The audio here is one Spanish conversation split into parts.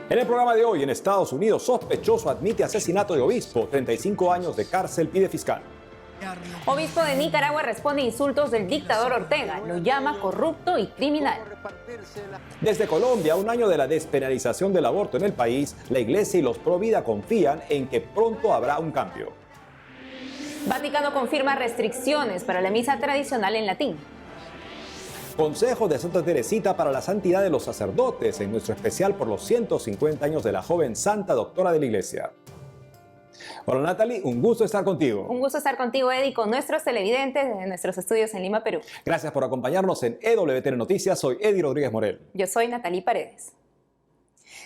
En el programa de hoy, en Estados Unidos, sospechoso admite asesinato de obispo, 35 años de cárcel pide fiscal. Obispo de Nicaragua responde a insultos del dictador Ortega, lo llama corrupto y criminal. Desde Colombia, un año de la despenalización del aborto en el país, la Iglesia y los pro vida confían en que pronto habrá un cambio. Vaticano confirma restricciones para la misa tradicional en latín. Consejo de Santa Teresita para la santidad de los sacerdotes, en nuestro especial por los 150 años de la joven santa doctora de la Iglesia. Hola Natalie, un gusto estar contigo. Un gusto estar contigo, Eddie, con nuestros televidentes de nuestros estudios en Lima, Perú. Gracias por acompañarnos en EWTN Noticias. Soy Eddie Rodríguez Morel. Yo soy Natalie Paredes.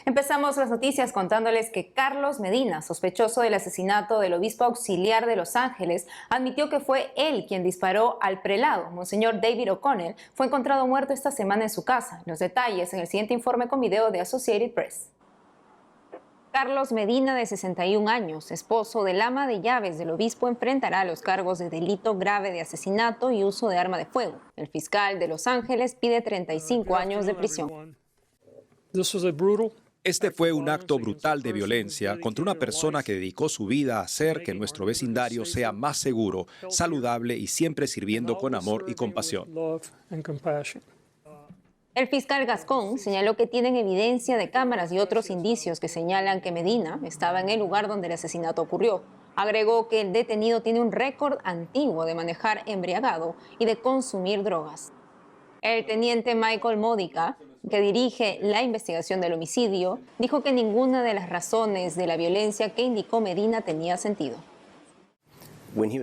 Empezamos las noticias contándoles que Carlos Medina, sospechoso del asesinato del obispo auxiliar de Los Ángeles, admitió que fue él quien disparó al prelado. Monseñor David O'Connell fue encontrado muerto esta semana en su casa. Los detalles en el siguiente informe con video de Associated Press. Carlos Medina, de 61 años, esposo del ama de llaves del obispo, enfrentará los cargos de delito grave de asesinato y uso de arma de fuego. El fiscal de Los Ángeles pide 35 años de prisión. Este fue un acto brutal de violencia contra una persona que dedicó su vida a hacer que nuestro vecindario sea más seguro, saludable y siempre sirviendo con amor y compasión. El fiscal Gascón señaló que tienen evidencia de cámaras y otros indicios que señalan que Medina estaba en el lugar donde el asesinato ocurrió. Agregó que el detenido tiene un récord antiguo de manejar embriagado y de consumir drogas. El teniente Michael Modica, que dirige la investigación del homicidio, dijo que ninguna de las razones de la violencia que indicó Medina tenía sentido.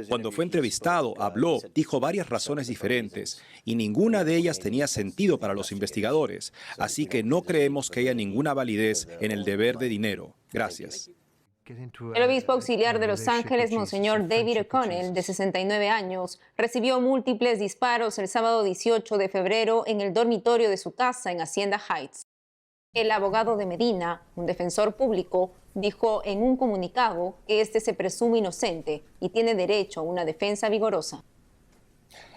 Cuando fue entrevistado, habló, dijo varias razones diferentes y ninguna de ellas tenía sentido para los investigadores, así que no creemos que haya ninguna validez en el deber de dinero. Gracias. El obispo auxiliar de Los Ángeles, Monseñor David O'Connell, de 69 años, recibió múltiples disparos el sábado 18 de febrero en el dormitorio de su casa en Hacienda Heights. El abogado de Medina, un defensor público, dijo en un comunicado que este se presume inocente y tiene derecho a una defensa vigorosa.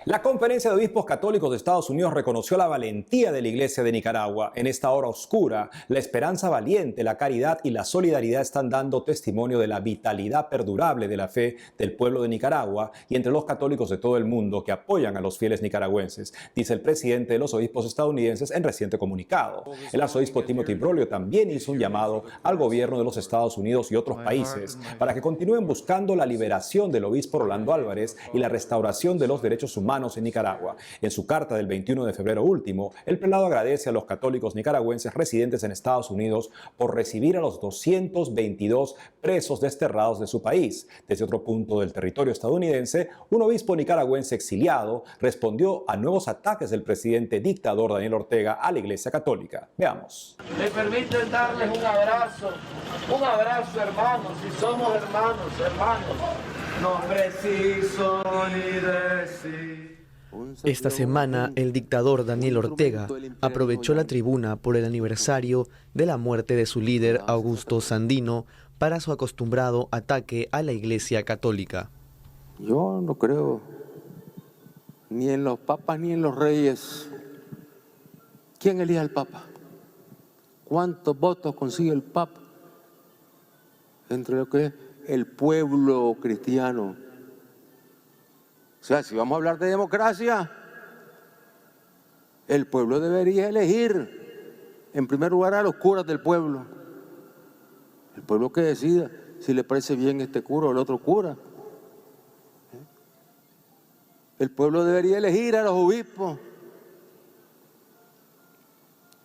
La Conferencia de Obispos Católicos de Estados Unidos reconoció la valentía de la Iglesia de Nicaragua. En esta hora oscura, la esperanza valiente, la caridad y la solidaridad están dando testimonio de la vitalidad perdurable de la fe del pueblo de Nicaragua y entre los católicos de todo el mundo que apoyan a los fieles nicaragüenses, dice el presidente de los obispos estadounidenses en reciente comunicado. El arzobispo Timothy Broglio también hizo un llamado al gobierno de los Estados Unidos y otros países para que continúen buscando la liberación del obispo Rolando Álvarez y la restauración de los derechos humanos en Nicaragua. En su carta del 21 de febrero último, el prelado agradece a los católicos nicaragüenses residentes en Estados Unidos por recibir a los 222 presos desterrados de su país. Desde otro punto del territorio estadounidense, un obispo nicaragüense exiliado respondió a nuevos ataques del presidente dictador Daniel Ortega a la Iglesia Católica. Veamos. Me permiten darles un abrazo hermanos, si somos hermanos, no preciso ni decir. Esta semana, el dictador Daniel Ortega aprovechó la tribuna por el aniversario de la muerte de su líder Augusto Sandino para su acostumbrado ataque a la Iglesia Católica. Yo no creo ni en los papas ni en los reyes. ¿Quién elige al papa? ¿Cuántos votos consigue el papa entre lo que es el pueblo cristiano? O sea, si vamos a hablar de democracia, el pueblo debería elegir en primer lugar a los curas del pueblo. El pueblo que decida si le parece bien este cura o el otro cura. El pueblo debería elegir a los obispos.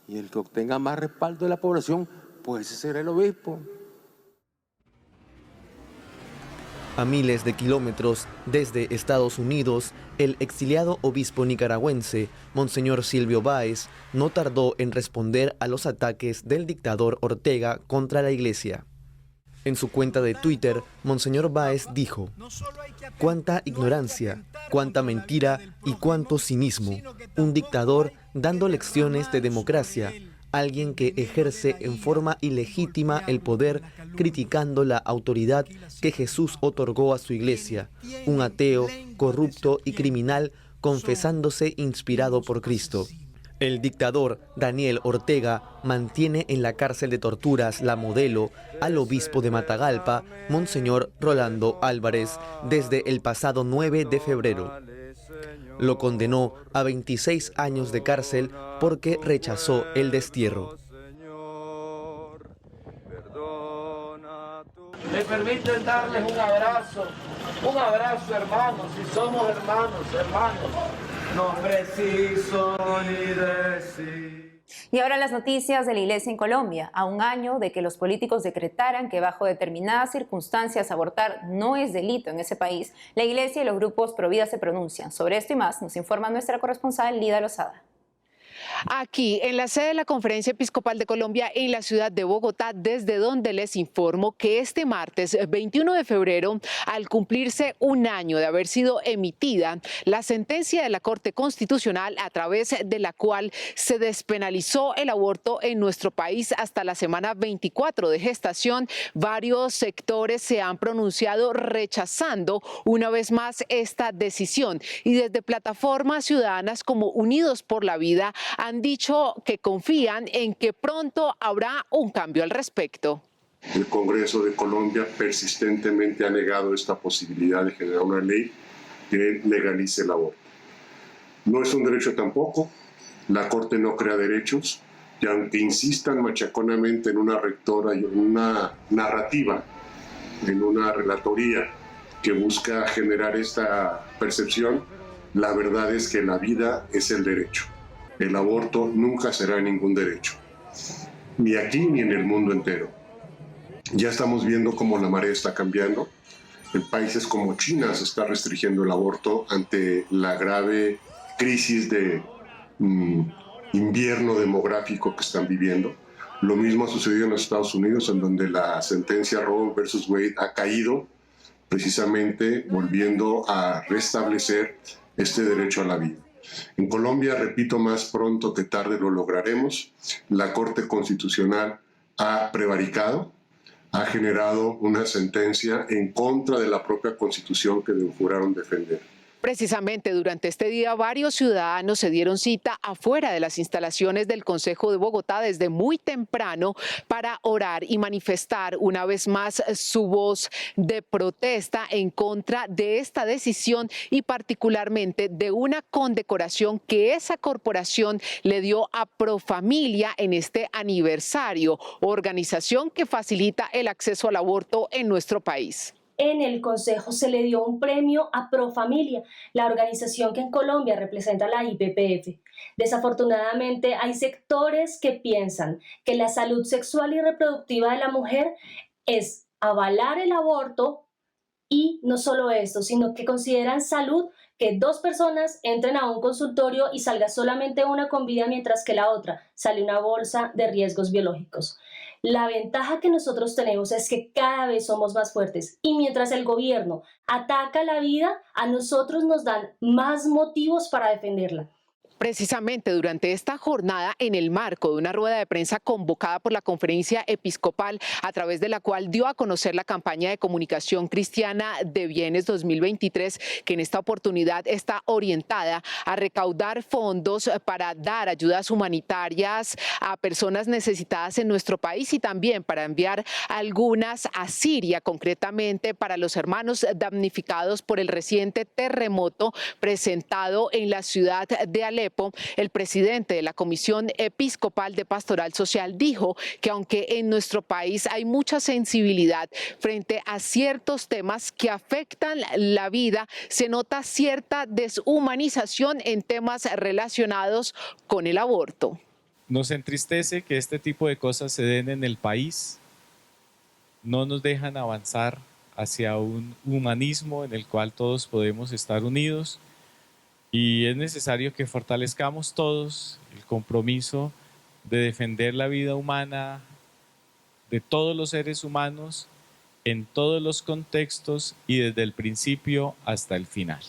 Y el que obtenga más respaldo de la población, pues ese será el obispo. A miles de kilómetros desde Estados Unidos, el exiliado obispo nicaragüense, Monseñor Silvio Báez, no tardó en responder a los ataques del dictador Ortega contra la Iglesia. En su cuenta de Twitter, Monseñor Báez dijo: "Cuánta ignorancia, cuánta mentira y cuánto cinismo. Un dictador dando lecciones de democracia, alguien que ejerce en forma ilegítima el poder, criticando la autoridad que Jesús otorgó a su iglesia, un ateo, corrupto y criminal, confesándose inspirado por Cristo. El dictador Daniel Ortega mantiene en la cárcel de torturas La Modelo al obispo de Matagalpa, Monseñor Rolando Álvarez, desde el pasado 9 de febrero. Lo condenó a 26 años de cárcel porque rechazó el destierro. Me permiten darles un abrazo hermanos, si somos hermanos, no preciso ni decir. Y ahora las noticias de la Iglesia en Colombia. A un año de que los políticos decretaran que bajo determinadas circunstancias abortar no es delito en ese país, la Iglesia y los grupos pro vida se pronuncian. Sobre esto y más nos informa nuestra corresponsal Lida Lozada. Aquí, en la sede de la Conferencia Episcopal de Colombia en la ciudad de Bogotá, desde donde les informo que este martes 21 de febrero, al cumplirse un año de haber sido emitida la sentencia de la Corte Constitucional a través de la cual se despenalizó el aborto en nuestro país hasta la semana 24 de gestación, varios sectores se han pronunciado rechazando una vez más esta decisión y desde plataformas ciudadanas como Unidos por la Vida han dicho que confían en que pronto habrá un cambio al respecto. El Congreso de Colombia persistentemente ha negado esta posibilidad de generar una ley que legalice el aborto. No es un derecho tampoco, la Corte no crea derechos, y aunque insistan machaconamente en una rectora y en una narrativa, en una relatoría que busca generar esta percepción, la verdad es que la vida es el derecho. El aborto nunca será ningún derecho, ni aquí ni en el mundo entero. Ya estamos viendo cómo la marea está cambiando. En países como China se está restringiendo el aborto ante la grave crisis de invierno demográfico que están viviendo. Lo mismo ha sucedido en los Estados Unidos, en donde la sentencia Roe versus Wade ha caído, precisamente volviendo a restablecer este derecho a la vida. En Colombia, repito, más pronto que tarde lo lograremos. La Corte Constitucional ha prevaricado, ha generado una sentencia en contra de la propia Constitución que juraron defender. Precisamente durante este día varios ciudadanos se dieron cita afuera de las instalaciones del Consejo de Bogotá desde muy temprano para orar y manifestar una vez más su voz de protesta en contra de esta decisión y particularmente de una condecoración que esa corporación le dio a Profamilia en este aniversario, organización que facilita el acceso al aborto en nuestro país. En el Consejo se le dio un premio a Profamilia, la organización que en Colombia representa la IPPF. Desafortunadamente hay sectores que piensan que la salud sexual y reproductiva de la mujer es avalar el aborto y no solo esto, sino que consideran salud que dos personas entren a un consultorio y salga solamente una con vida mientras que la otra sale una bolsa de riesgos biológicos. La ventaja que nosotros tenemos es que cada vez somos más fuertes y mientras el gobierno ataca la vida, a nosotros nos dan más motivos para defenderla. Precisamente durante esta jornada, en el marco de una rueda de prensa convocada por la Conferencia Episcopal, a través de la cual dio a conocer la campaña de comunicación cristiana de bienes 2023, que en esta oportunidad está orientada a recaudar fondos para dar ayudas humanitarias a personas necesitadas en nuestro país y también para enviar algunas a Siria, concretamente para los hermanos damnificados por el reciente terremoto presentado en la ciudad de Alepo. El presidente de la Comisión Episcopal de Pastoral Social dijo que aunque en nuestro país hay mucha sensibilidad frente a ciertos temas que afectan la vida, se nota cierta deshumanización en temas relacionados con el aborto. Nos entristece que este tipo de cosas se den en el país, no nos dejan avanzar hacia un humanismo en el cual todos podemos estar unidos. Y es necesario que fortalezcamos todos el compromiso de defender la vida humana de todos los seres humanos en todos los contextos y desde el principio hasta el final.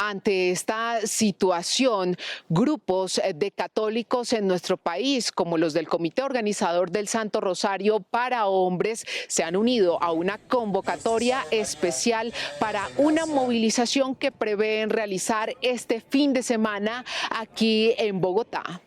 Ante esta situación, grupos de católicos en nuestro país, como los del Comité Organizador del Santo Rosario para Hombres, se han unido a una convocatoria especial para una movilización que prevén realizar este fin de semana aquí en Bogotá.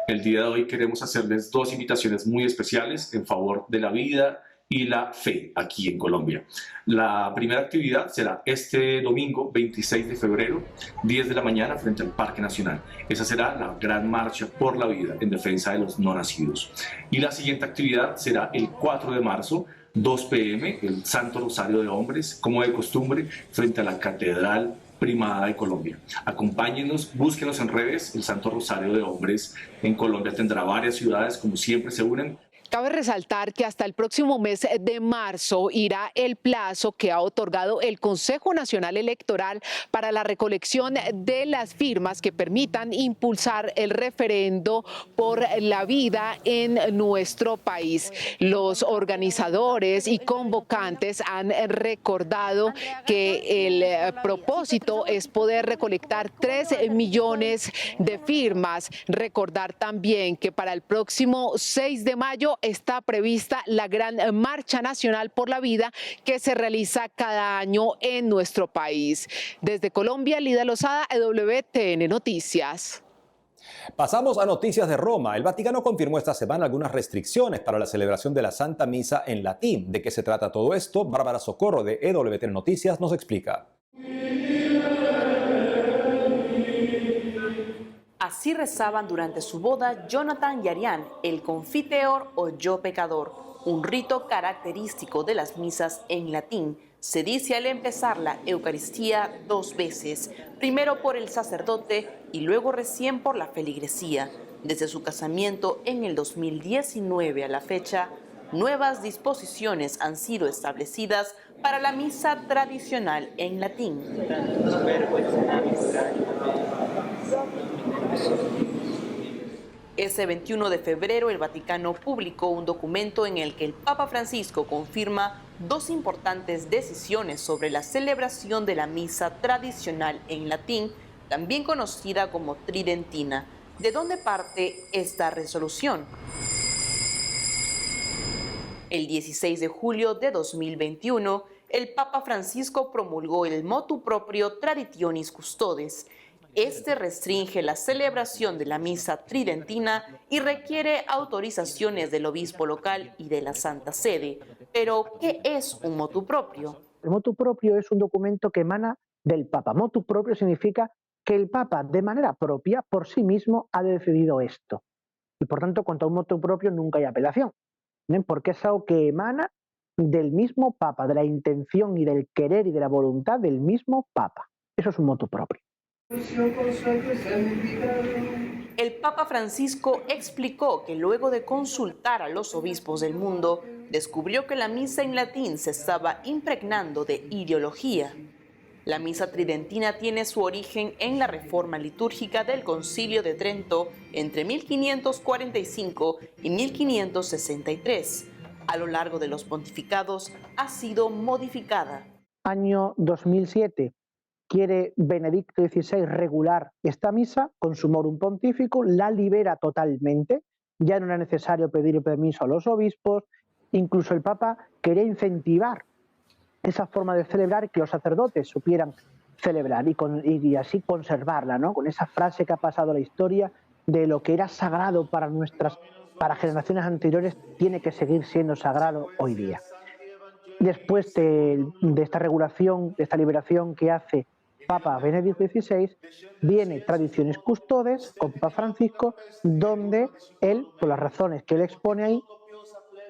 El día de hoy queremos hacerles dos invitaciones muy especiales en favor de la vida y la fe aquí en Colombia. La primera actividad será este domingo 26 de febrero, 10 de la mañana, frente al Parque Nacional. Esa será la gran marcha por la vida en defensa de los no nacidos. Y la siguiente actividad será el 4 de marzo, 2 p.m., el Santo Rosario de Hombres, como de costumbre, frente a la Catedral Primada de Colombia. Acompáñenos, búsquenos en redes. El Santo Rosario de Hombres en Colombia tendrá varias ciudades, como siempre se unen. Cabe resaltar que hasta el próximo mes de marzo irá el plazo que ha otorgado el Consejo Nacional Electoral para la recolección de las firmas que permitan impulsar el referendo por la vida en nuestro país. Los organizadores y convocantes han recordado que el propósito es poder recolectar 3 millones de firmas. Recordar también que para el próximo 6 de mayo está prevista la gran Marcha Nacional por la Vida que se realiza cada año en nuestro país. Desde Colombia, Lida Lozada, EWTN Noticias. Pasamos a noticias de Roma. El Vaticano confirmó esta semana algunas restricciones para la celebración de la Santa Misa en latín. ¿De qué se trata todo esto? Bárbara Socorro de EWTN Noticias nos explica. Así rezaban durante su boda Jonathan y Ariane, el Confiteor o Yo Pecador, un rito característico de las misas en latín. Se dice al empezar la Eucaristía 2 veces, primero por el sacerdote y luego recién por la feligresía. Desde su casamiento en el 2019 a la fecha, nuevas disposiciones han sido establecidas para la misa tradicional en latín. Ese 21 de febrero el Vaticano publicó un documento en el que el Papa Francisco confirma 2 importantes decisiones sobre la celebración de la misa tradicional en latín, también conocida como tridentina. ¿De dónde parte esta resolución? El 16 de julio de 2021, el Papa Francisco promulgó el motu proprio Traditionis Custodes. Este restringe la celebración de la misa tridentina y requiere autorizaciones del obispo local y de la Santa Sede. Pero, ¿qué es un motu proprio? El motu proprio es un documento que emana del Papa. Motu proprio significa que el Papa, de manera propia, por sí mismo, ha decidido esto. Y por tanto, contra un motu propio nunca hay apelación, ¿ven? Porque es algo que emana del mismo Papa, de la intención y del querer y de la voluntad del mismo Papa. Eso es un motu proprio. El Papa Francisco explicó que luego de consultar a los obispos del mundo, descubrió que la misa en latín se estaba impregnando de ideología. La misa tridentina tiene su origen en la reforma litúrgica del Concilio de Trento entre 1545 y 1563. A lo largo de los pontificados ha sido modificada. Año 2007. Quiere Benedicto XVI regular esta misa con su morum pontifico, la libera totalmente, ya no era necesario pedir permiso a los obispos, incluso el Papa quería incentivar esa forma de celebrar y que los sacerdotes supieran celebrar y así conservarla, ¿no? Con esa frase que ha pasado a la historia de lo que era sagrado para generaciones anteriores tiene que seguir siendo sagrado hoy día. Después de esta regulación, de esta liberación que hace Papa Benedicto XVI, viene Traditionis Custodes con Papa Francisco, donde él, por las razones que él expone ahí,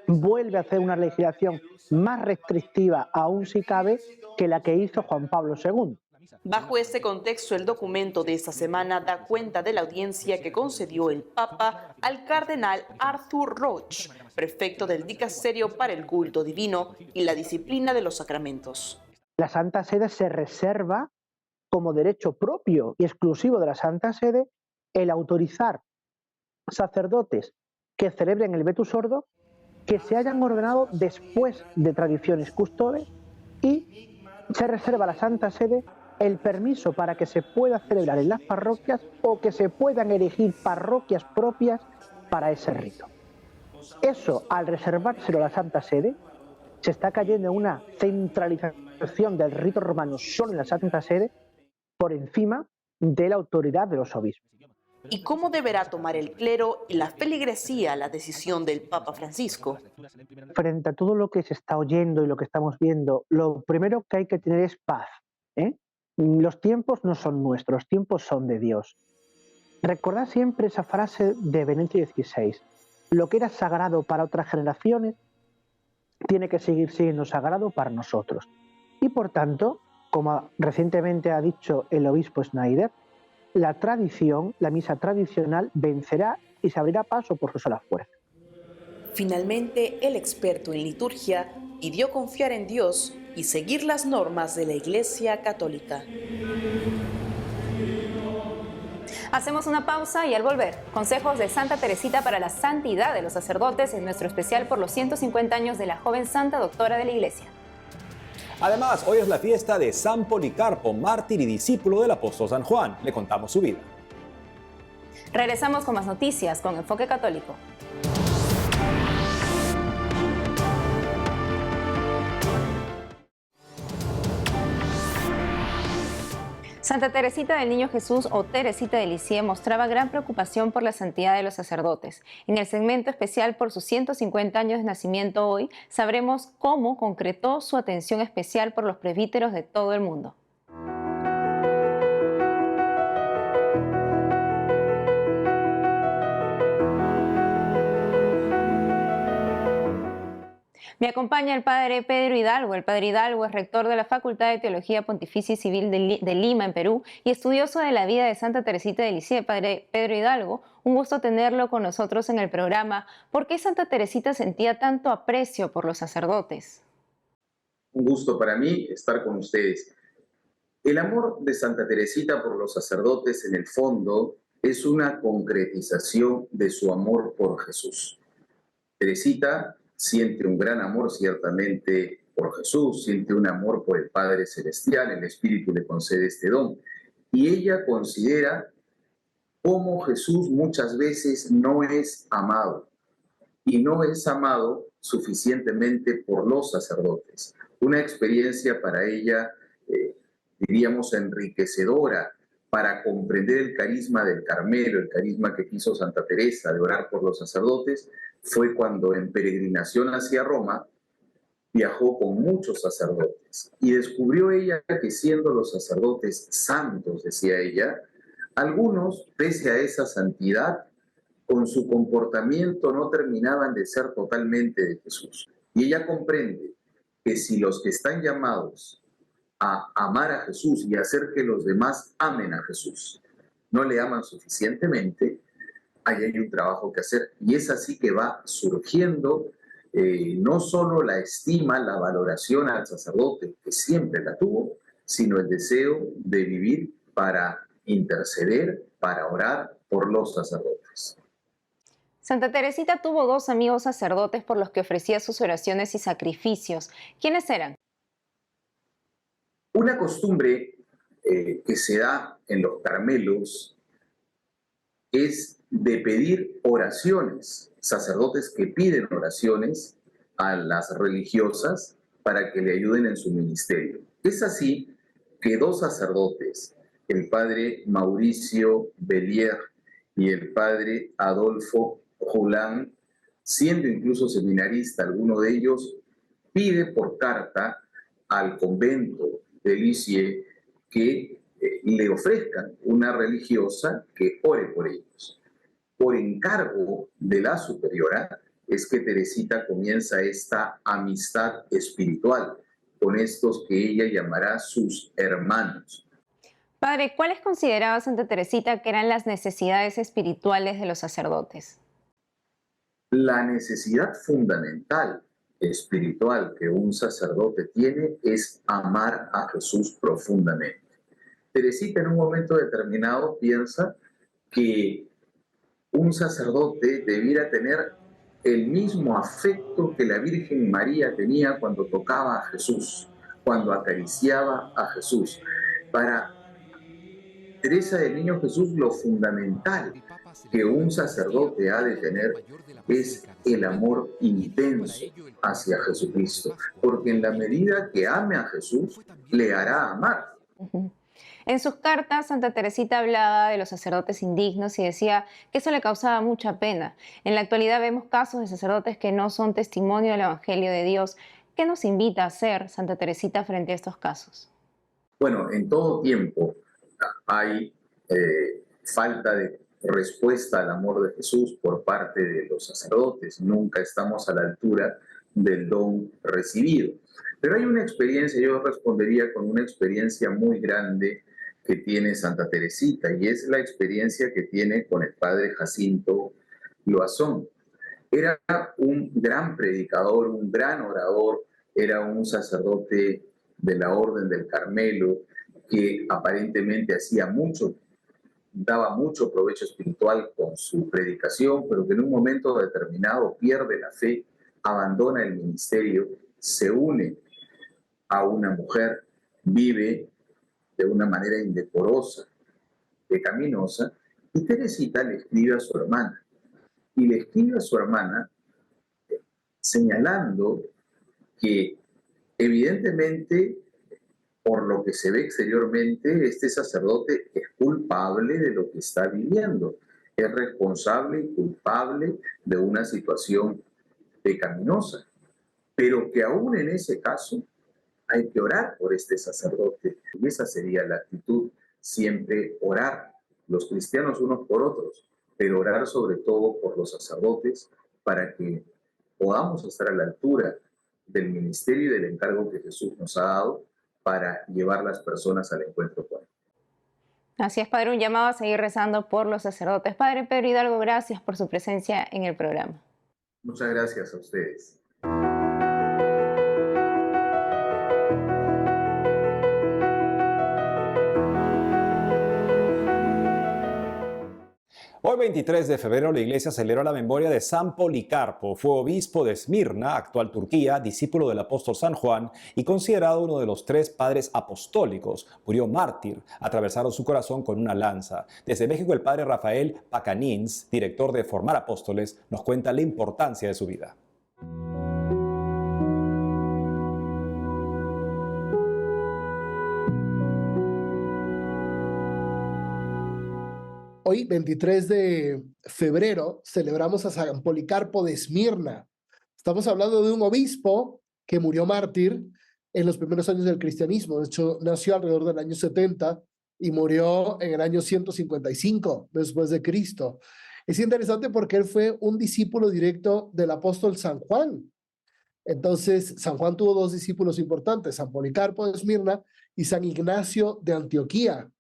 vuelve a hacer una legislación más restrictiva, aún si cabe, que la que hizo Juan Pablo II. Bajo este contexto, el documento de esta semana da cuenta de la audiencia que concedió el Papa al cardenal Arthur Roche, prefecto del Dicasterio para el Culto Divino y la Disciplina de los Sacramentos. La Santa Sede se reserva como derecho propio y exclusivo de la Santa Sede el autorizar sacerdotes que celebren el Vetus Ordo que se hayan ordenado después de Traditionis Custodes, y se reserva a la Santa Sede el permiso para que se pueda celebrar en las parroquias o que se puedan erigir parroquias propias para ese rito. Eso, al reservárselo a la Santa Sede, se está cayendo en una centralización del rito romano solo en la Santa Sede por encima de la autoridad de los obispos. ¿Y cómo deberá tomar el clero y la feligresía la decisión del Papa Francisco? Frente a todo lo que se está oyendo y lo que estamos viendo, lo primero que hay que tener es paz, ¿eh? Los tiempos no son nuestros, los tiempos son de Dios. Recordad siempre esa frase de Benedicto XVI: lo que era sagrado para otras generaciones tiene que seguir siendo sagrado para nosotros. Y por tanto, como recientemente ha dicho el obispo Schneider, la tradición, la misa tradicional, vencerá y se abrirá paso por su sola fuerza. Finalmente, el experto en liturgia pidió confiar en Dios y seguir las normas de la Iglesia Católica. Hacemos una pausa y al volver, consejos de Santa Teresita para la santidad de los sacerdotes en nuestro especial por los 150 años de la joven santa doctora de la Iglesia. Además, hoy es la fiesta de San Policarpo, mártir y discípulo del apóstol San Juan. Le contamos su vida. Regresamos con más noticias con Enfoque Católico. Santa Teresita del Niño Jesús o Teresita de Lisieux mostraba gran preocupación por la santidad de los sacerdotes. En el segmento especial por sus 150 años de nacimiento hoy, sabremos cómo concretó su atención especial por los presbíteros de todo el mundo. Me acompaña el padre Pedro Hidalgo. El padre Hidalgo es rector de la Facultad de Teología Pontificia y Civil de Lima, en Perú, y estudioso de la vida de Santa Teresita de Lisieux. Padre Pedro Hidalgo, un gusto tenerlo con nosotros en el programa. ¿Por qué Santa Teresita sentía tanto aprecio por los sacerdotes? Un gusto para mí estar con ustedes. El amor de Santa Teresita por los sacerdotes, en el fondo, es una concretización de su amor por Jesús. Teresita siente un gran amor ciertamente por Jesús, siente un amor por el Padre Celestial, el Espíritu le concede este don. Y ella considera cómo Jesús muchas veces no es amado, y no es amado suficientemente por los sacerdotes. Una experiencia para ella, diríamos, enriquecedora para comprender el carisma del Carmelo, el carisma que quiso Santa Teresa de orar por los sacerdotes, fue cuando en peregrinación hacia Roma viajó con muchos sacerdotes y descubrió ella que siendo los sacerdotes santos, decía ella, algunos, pese a esa santidad, con su comportamiento no terminaban de ser totalmente de Jesús. Y ella comprende que si los que están llamados a amar a Jesús y hacer que los demás amen a Jesús no le aman suficientemente, ahí hay un trabajo que hacer. Y es así que va surgiendo no solo la estima, la valoración al sacerdote, que siempre la tuvo, sino el deseo de vivir para interceder, para orar por los sacerdotes. Santa Teresita tuvo dos amigos sacerdotes por los que ofrecía sus oraciones y sacrificios. ¿Quiénes eran? Una costumbre que se da en los Carmelos es de pedir oraciones, sacerdotes que piden oraciones a las religiosas para que le ayuden en su ministerio. Es así que dos sacerdotes, el padre Mauricio Bellier y el padre Adolfo Julán, siendo incluso seminarista, alguno de ellos pide por carta al convento de Lisieux que le ofrezcan una religiosa que ore por ellos. Por encargo de la superiora es que Teresita comienza esta amistad espiritual con estos que ella llamará sus hermanos. Padre, ¿cuáles consideraba Santa Teresita que eran las necesidades espirituales de los sacerdotes? La necesidad fundamental espiritual que un sacerdote tiene es amar a Jesús profundamente. Teresita en un momento determinado piensa que un sacerdote debiera tener el mismo afecto que la Virgen María tenía cuando tocaba a Jesús, cuando acariciaba a Jesús. Para Teresa del Niño Jesús, lo fundamental que un sacerdote ha de tener es el amor intenso hacia Jesucristo, porque en la medida que ame a Jesús, le hará amar. En sus cartas, Santa Teresita hablaba de los sacerdotes indignos y decía que eso le causaba mucha pena. En la actualidad vemos casos de sacerdotes que no son testimonio del Evangelio de Dios. ¿Qué nos invita a hacer Santa Teresita frente a estos casos? Bueno, en todo tiempo hay falta de respuesta al amor de Jesús por parte de los sacerdotes. Nunca estamos a la altura del don recibido. Pero hay una experiencia, yo respondería con una experiencia muy grande que tiene Santa Teresita, y es la experiencia que tiene con el padre Jacinto Loazón. Era un gran predicador, un gran orador, era un sacerdote de la Orden del Carmelo que aparentemente hacía mucho, daba mucho provecho espiritual con su predicación, pero que en un momento determinado pierde la fe, abandona el ministerio, se une a una mujer, vive de una manera indecorosa, pecaminosa, y Teresita le escribe a su hermana. Y le escribe a su hermana señalando que evidentemente, por lo que se ve exteriormente, este sacerdote es culpable de lo que está viviendo, es responsable y culpable de una situación pecaminosa, pero que aún en ese caso hay que orar por este sacerdote. Y esa sería la actitud, siempre orar, los cristianos unos por otros, pero orar sobre todo por los sacerdotes para que podamos estar a la altura del ministerio y del encargo que Jesús nos ha dado para llevar las personas al encuentro con él. Así es, Padre, un llamado a seguir rezando por los sacerdotes. Padre Pedro Hidalgo, gracias por su presencia en el programa. Muchas gracias a ustedes. Hoy 23 de febrero la iglesia celebró la memoria de San Policarpo. Fue obispo de Esmirna, actual Turquía, discípulo del apóstol San Juan y considerado uno de los 3 padres apostólicos. Murió mártir, atravesaron su corazón con una lanza. Desde México el padre Rafael Pacanins, director de Formar Apóstoles, nos cuenta la importancia de su vida. Hoy, 23 de febrero, celebramos a San Policarpo de Esmirna. Estamos hablando de un obispo que murió mártir en los primeros años del cristianismo. De hecho, nació alrededor del año 70 y murió en el año 155 después de Cristo. Es interesante porque él fue un discípulo directo del apóstol San Juan. Entonces, San Juan tuvo 2 discípulos importantes, San Policarpo de Esmirna y San Ignacio de Antioquía.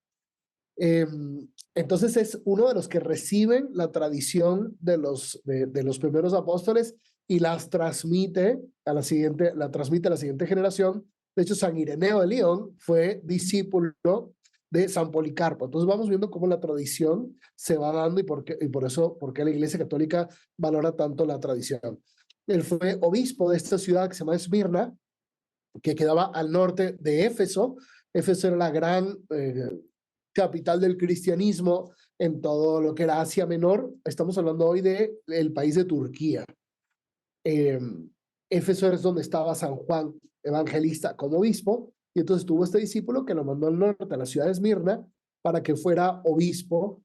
Entonces es uno de los que reciben la tradición de los primeros apóstoles y las transmite a la siguiente generación. De hecho, San Ireneo de León fue discípulo de San Policarpo. Entonces vamos viendo cómo la tradición se va dando y por qué la Iglesia Católica valora tanto la tradición. Él fue obispo de esta ciudad que se llama Esmirna, que quedaba al norte de Éfeso. Éfeso era la gran capital del cristianismo en todo lo que era Asia Menor. Estamos hablando hoy del país de Turquía. Éfeso es donde estaba San Juan Evangelista como obispo, y entonces tuvo este discípulo que lo mandó al norte, a la ciudad de Esmirna, para que fuera obispo.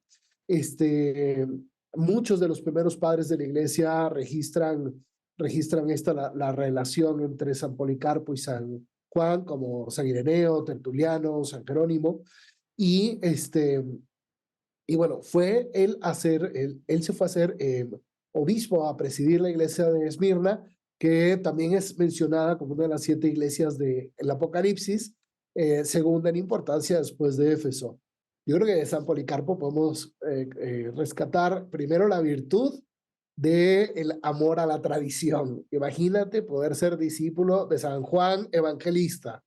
Muchos de los primeros padres de la iglesia registran la relación entre San Policarpo y San Juan, como San Ireneo, Tertuliano, San Jerónimo. Y bueno, él se fue a ser obispo, a presidir la iglesia de Esmirna, que también es mencionada como una de las 7 iglesias del Apocalipsis, segunda en importancia después de Éfeso. Yo creo que de San Policarpo podemos rescatar primero la virtud del amor a la tradición. Imagínate poder ser discípulo de San Juan Evangelista.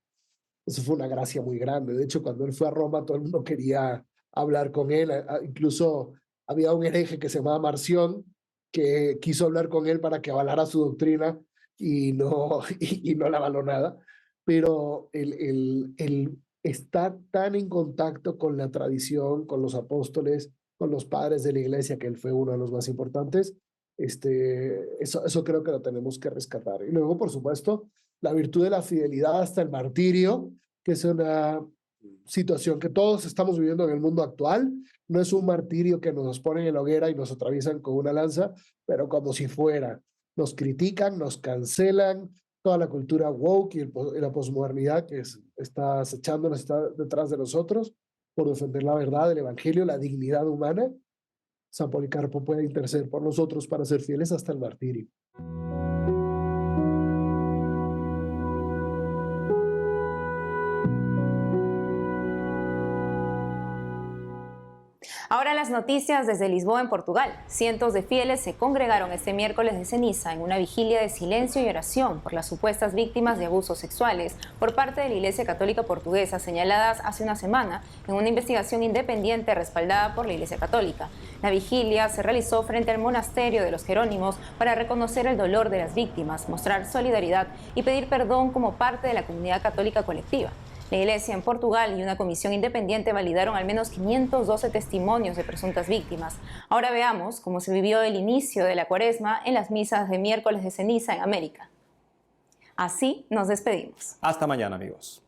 Eso fue una gracia muy grande. De hecho, cuando él fue a Roma, todo el mundo quería hablar con él. Incluso había un hereje que se llamaba Marción, que quiso hablar con él para que avalara su doctrina y no le avaló nada. Pero él está tan en contacto con la tradición, con los apóstoles, con los padres de la iglesia, que él fue uno de los más importantes. Eso creo que lo tenemos que rescatar. Y luego, por supuesto, la virtud de la fidelidad hasta el martirio, que es una situación que todos estamos viviendo en el mundo actual. No es un martirio que nos ponen en la hoguera y nos atraviesan con una lanza, pero como si fuera. Nos critican, nos cancelan, toda la cultura woke y la posmodernidad que está acechándonos, está detrás de nosotros, por defender la verdad, el evangelio, la dignidad humana. San Policarpo puede interceder por nosotros para ser fieles hasta el martirio. Ahora las noticias desde Lisboa, en Portugal. Cientos de fieles se congregaron este miércoles de ceniza en una vigilia de silencio y oración por las supuestas víctimas de abusos sexuales por parte de la Iglesia Católica Portuguesa, señaladas hace una semana en una investigación independiente respaldada por la Iglesia Católica. La vigilia se realizó frente al monasterio de los Jerónimos para reconocer el dolor de las víctimas, mostrar solidaridad y pedir perdón como parte de la comunidad católica colectiva. La Iglesia en Portugal y una comisión independiente validaron al menos 512 testimonios de presuntas víctimas. Ahora veamos cómo se vivió el inicio de la Cuaresma en las misas de miércoles de ceniza en América. Así nos despedimos. Hasta mañana, amigos.